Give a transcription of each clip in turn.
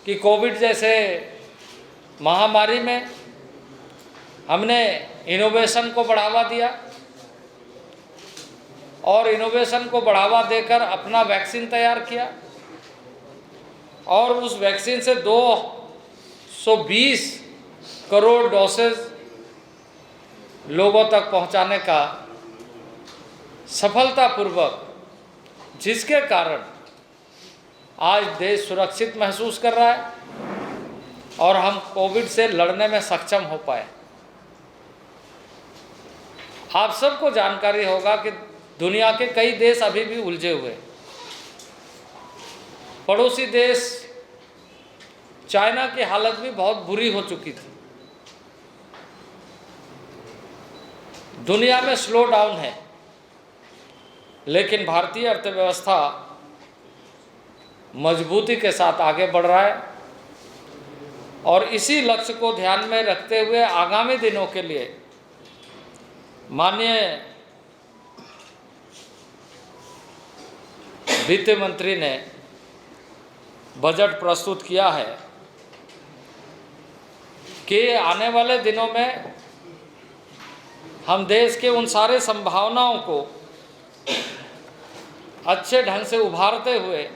कि कोविड जैसे महामारी में हमने इनोवेशन को बढ़ावा दिया और इनोवेशन को बढ़ावा देकर अपना वैक्सीन तैयार किया और उस वैक्सीन से 220 करोड़ डोसेज लोगों तक पहुंचाने का सफलतापूर्वक, जिसके कारण आज देश सुरक्षित महसूस कर रहा है और हम कोविड से लड़ने में सक्षम हो पाए। आप सबको जानकारी होगा कि दुनिया के कई देश अभी भी उलझे हुए। पड़ोसी देश चाइना की हालत भी बहुत बुरी हो चुकी थी। दुनिया में स्लो डाउन है, लेकिन भारतीय अर्थव्यवस्था मजबूती के साथ आगे बढ़ रहा है और इसी लक्ष्य को ध्यान में रखते हुए आगामी दिनों के लिए माननीय वित्त मंत्री ने बजट प्रस्तुत किया है कि आने वाले दिनों में हम देश के उन सारे संभावनाओं को अच्छे ढंग से उभारते हुए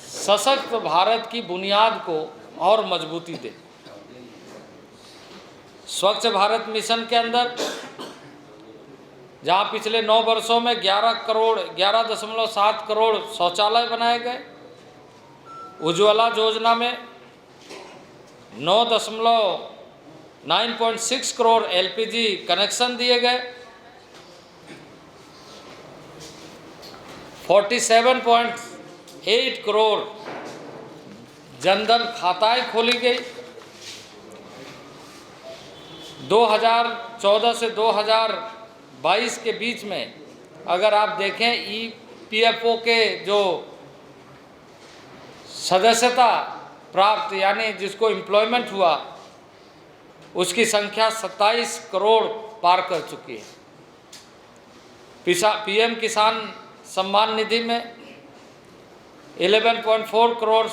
सशक्त भारत की बुनियाद को और मजबूती दें। स्वच्छ भारत मिशन के अंदर जहां पिछले 9 वर्षों में 11.7 करोड़ शौचालय बनाए गए, उज्ज्वला योजना में 9.6 करोड़ एलपीजी कनेक्शन दिए गए, 47.8 करोड़ जनधन खाताएं खोली गई। 2014 से 2022 के बीच में अगर आप देखें ईपीएफओ के जो सदस्यता प्राप्त यानी जिसको एम्प्लॉयमेंट हुआ उसकी संख्या 27 करोड़ पार कर चुकी है। पीएम किसान सम्मान निधि में 11.4 करोड़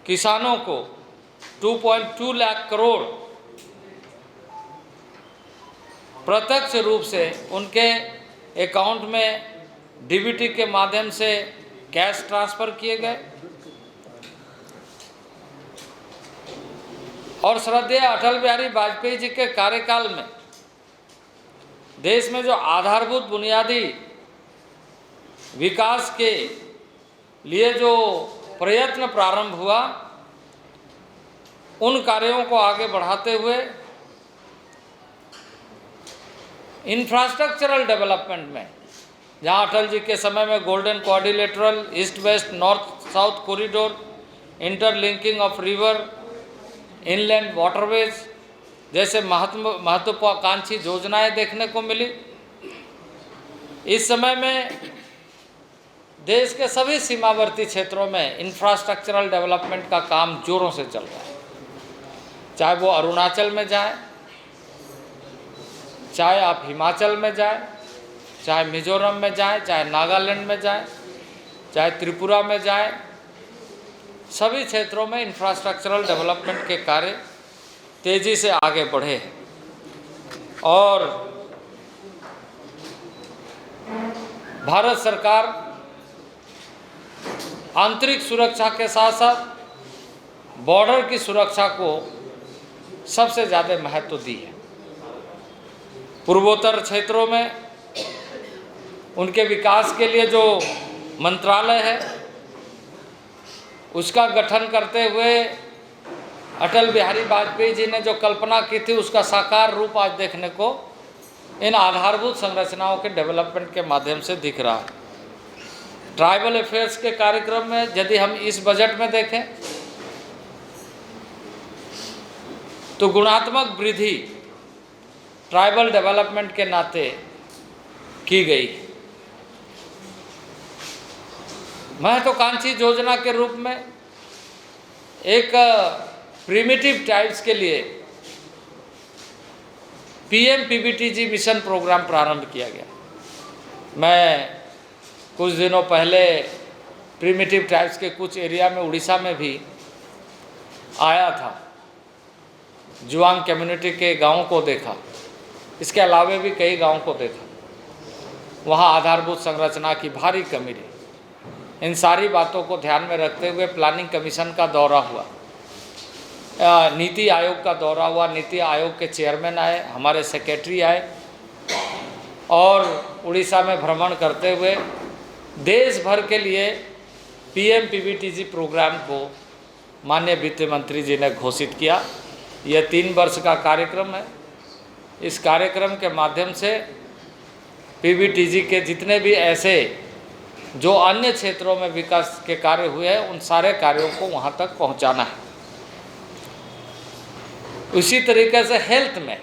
किसानों को 2.2 लाख करोड़ प्रत्यक्ष रूप से उनके अकाउंट में डीबीटी के माध्यम से कैश ट्रांसफ़र किए गए और श्रद्धेय अटल बिहारी वाजपेयी जी के कार्यकाल में देश में जो आधारभूत बुनियादी विकास के लिए जो प्रयत्न प्रारंभ हुआ, उन कार्यों को आगे बढ़ाते हुए इंफ्रास्ट्रक्चरल डेवलपमेंट में जहां अटल जी के समय में golden quadrilateral, east west north south corridor, interlinking of river, inland waterways जैसे महत्वाकांक्षी योजनाएं देखने को मिली। इस समय में देश के सभी सीमावर्ती क्षेत्रों में इंफ्रास्ट्रक्चरल डेवलपमेंट का काम जोरों से चल रहा है। चाहे वो अरुणाचल में जाए, चाहे आप हिमाचल में जाए, चाहे मिजोरम में जाए, चाहे नागालैंड में जाए, चाहे त्रिपुरा में जाए, सभी क्षेत्रों में इंफ्रास्ट्रक्चरल डेवलपमेंट के कार्य तेज़ी से आगे बढ़े हैं और भारत सरकार आंतरिक सुरक्षा के साथ साथ बॉर्डर की सुरक्षा को सबसे ज़्यादा महत्व दी है। पूर्वोत्तर क्षेत्रों में उनके विकास के लिए जो मंत्रालय है उसका गठन करते हुए अटल बिहारी वाजपेयी जी ने जो कल्पना की थी उसका साकार रूप आज देखने को इन आधारभूत संरचनाओं के डेवलपमेंट के माध्यम से दिख रहा है। ट्राइबल अफेयर्स के कार्यक्रम में यदि हम इस बजट में देखें तो गुणात्मक वृद्धि ट्राइबल डेवलपमेंट के नाते की गई। महत्वाकांक्षी योजना के रूप में एक प्रिमिटिव ट्राइब्स के लिए पीएमपीबीटीजी मिशन प्रोग्राम प्रारंभ किया गया। मैं कुछ दिनों पहले प्रिमिटिव ट्राइब्स के कुछ एरिया में उड़ीसा में भी आया था, जुआंग कम्युनिटी के गाँव को देखा, इसके अलावा भी कई गाँव को देखा। वहाँ आधारभूत संरचना की भारी कमी रही। इन सारी बातों को ध्यान में रखते हुए प्लानिंग कमीशन का दौरा हुआ, नीति आयोग का दौरा हुआ। नीति आयोग के चेयरमैन आए, हमारे सेक्रेटरी आए और उड़ीसा में भ्रमण करते हुए देश भर के लिए PMPBTG प्रोग्राम को माननीय वित्त मंत्री जी ने घोषित किया। यह 3 वर्ष का कार्यक्रम है। इस कार्यक्रम के माध्यम से PBTG के जितने भी ऐसे जो अन्य क्षेत्रों में विकास के कार्य हुए हैं, उन सारे कार्यों को वहाँ तक पहुँचाना है। उसी तरीके से हेल्थ में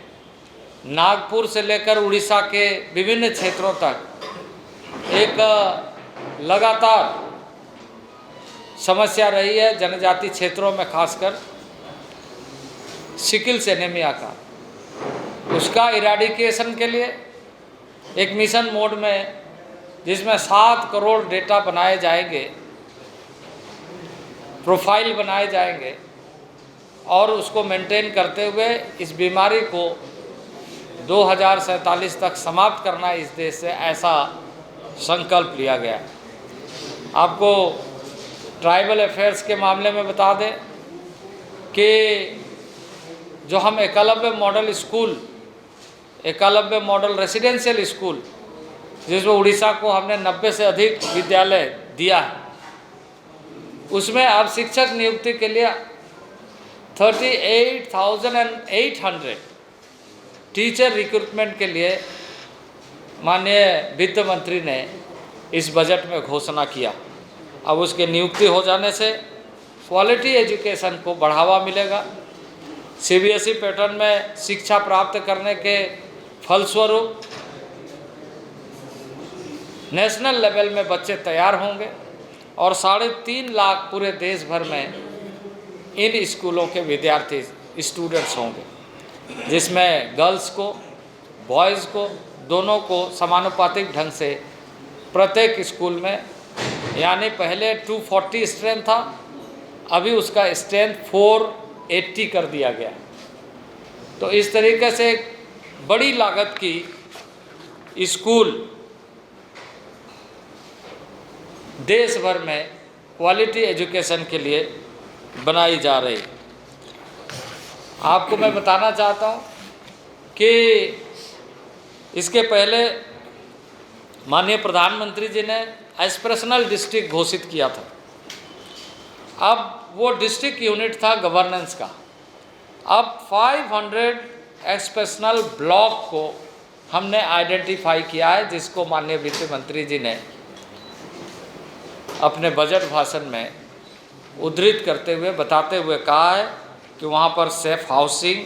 नागपुर से लेकर उड़ीसा के विभिन्न क्षेत्रों तक एक लगातार समस्या रही है, जनजाति क्षेत्रों में खासकर सिकिल्स एनीमिया का। उसका इराडिकेशन के लिए एक मिशन मोड में, जिसमें 7 करोड़ डेटा बनाए जाएंगे, प्रोफाइल बनाए जाएंगे और उसको मेंटेन करते हुए इस बीमारी को 2047 तक समाप्त करना इस देश से, ऐसा संकल्प लिया गया। आपको ट्राइबल अफेयर्स के मामले में बता दें कि जो हम Eklavya model school, Eklavya model residential school, जिसमें उड़ीसा को हमने 90 से अधिक विद्यालय दिया है, उसमें अब शिक्षक नियुक्ति के लिए 38,800 टीचर रिक्रूटमेंट के लिए माननीय वित्त मंत्री ने इस बजट में घोषणा किया। अब उसके नियुक्ति हो जाने से क्वालिटी एजुकेशन को बढ़ावा मिलेगा। CBSE पैटर्न में शिक्षा प्राप्त करने के फलस्वरूप नेशनल लेवल में बच्चे तैयार होंगे और 3.5 लाख पूरे देश भर में इन स्कूलों के विद्यार्थी स्टूडेंट्स होंगे, जिसमें गर्ल्स को बॉयज़ को दोनों को समानुपातिक ढंग से प्रत्येक स्कूल में, यानी पहले 240 स्ट्रेंथ था, अभी उसका स्ट्रेंथ 480 कर दिया गया। तो इस तरीके से एक बड़ी लागत की स्कूल देश भर में क्वालिटी एजुकेशन के लिए बनाई जा रही। आपको मैं बताना चाहता हूँ कि इसके पहले माननीय प्रधानमंत्री जी ने एस्पिरेशनल डिस्ट्रिक्ट घोषित किया था। अब वो डिस्ट्रिक्ट यूनिट था गवर्नेंस का। अब 500 एस्पिरेशनल ब्लॉक को हमने आइडेंटिफाई किया है, जिसको माननीय वित्त मंत्री जी ने अपने बजट भाषण में उद्धृत करते हुए बताते हुए कहा है कि वहाँ पर safe housing,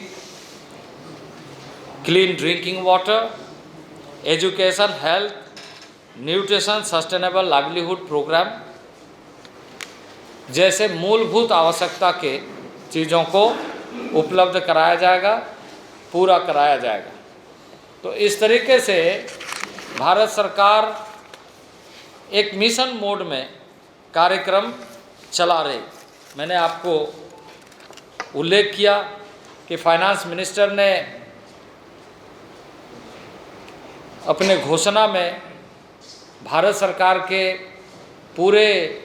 clean drinking water, education, health, nutrition, sustainable livelihood program जैसे मूलभूत आवश्यकता के चीज़ों को उपलब्ध कराया जाएगा, पूरा कराया जाएगा। तो इस तरीके से भारत सरकार एक मिशन मोड में कार्यक्रम चला रही। मैंने आपको उल्लेख किया कि फाइनेंस मिनिस्टर ने अपने घोषणा में भारत सरकार के पूरे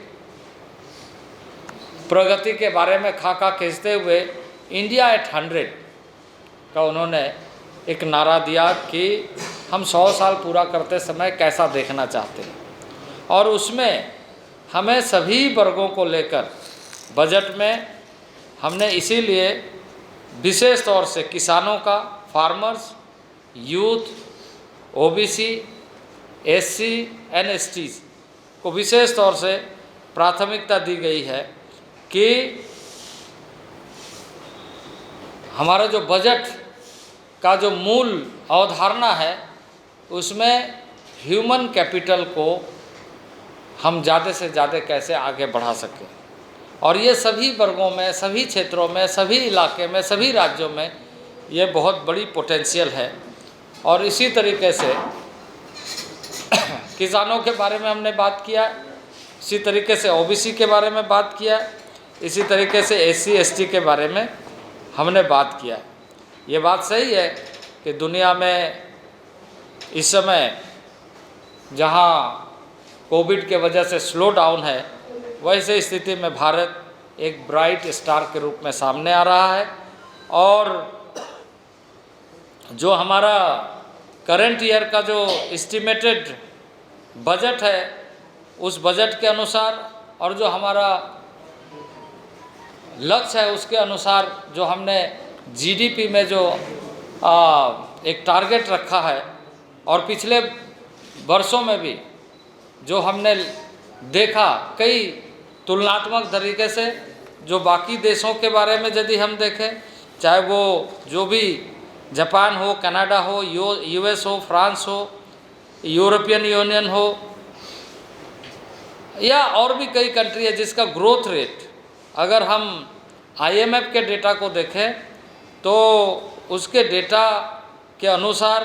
प्रगति के बारे में खाका खींचते हुए इंडिया एट 100 का उन्होंने एक नारा दिया कि हम 100 साल पूरा करते समय कैसा देखना चाहते हैं, और उसमें हमें सभी वर्गों को लेकर बजट में हमने इसीलिए विशेष तौर से किसानों का, farmers, youth, OBC, SC and STs को विशेष तौर से प्राथमिकता दी गई है कि हमारा जो बजट का जो मूल अवधारणा है उसमें ह्यूमन कैपिटल को हम ज़्यादा से ज़्यादा कैसे आगे बढ़ा सकें, और ये सभी वर्गों में, सभी क्षेत्रों में, सभी इलाके में, सभी राज्यों में ये बहुत बड़ी पोटेंशियल है। और इसी तरीके से किसानों के बारे में हमने बात किया। इसी तरीके से ओबीसी के बारे में बात किया, इसी तरीके से एससी एसटी के बारे में हमने बात किया। ये बात सही है कि दुनिया में इस समय जहाँ कोविड के वजह से स्लो डाउन है, वैसे स्थिति में भारत एक ब्राइट स्टार के रूप में सामने आ रहा है। और जो हमारा करंट ईयर का जो एस्टिमेटेड बजट है, उस बजट के अनुसार और जो हमारा लक्ष्य है उसके अनुसार जो हमने जीडीपी में जो एक टारगेट रखा है, और पिछले वर्षों में भी जो हमने देखा कई तुलनात्मक तरीके से, जो बाकी देशों के बारे में यदि हम देखें, चाहे वो जो भी जापान हो, कनाडा हो, यूएस हो, फ्रांस हो, यूरोपियन यूनियन हो, या और भी कई कंट्री है जिसका ग्रोथ रेट अगर हम आईएमएफ के डेटा को देखें तो उसके डेटा के अनुसार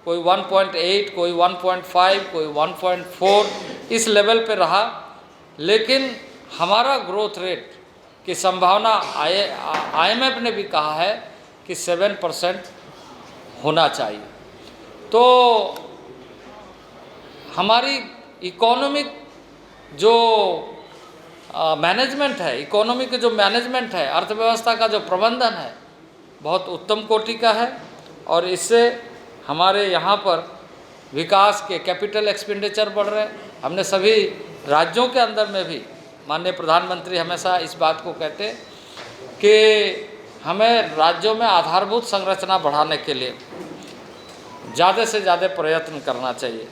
कोई 1.8, कोई 1.5, कोई 1.4 इस लेवल पे रहा, लेकिन हमारा ग्रोथ रेट की संभावना आईएमएफ ने भी कहा है कि 7% होना चाहिए। तो हमारी इकोनॉमिक जो मैनेजमेंट है, इकोनॉमी के जो मैनेजमेंट है, अर्थव्यवस्था का जो प्रबंधन है, बहुत उत्तम कोटि का है। और इससे हमारे यहाँ पर विकास के कैपिटल एक्सपेंडिचर बढ़ रहे हैं। हमने सभी राज्यों के अंदर में भी, माननीय प्रधानमंत्री हमेशा इस बात को कहते हैं कि हमें राज्यों में आधारभूत संरचना बढ़ाने के लिए ज़्यादा से ज़्यादा प्रयत्न करना चाहिए।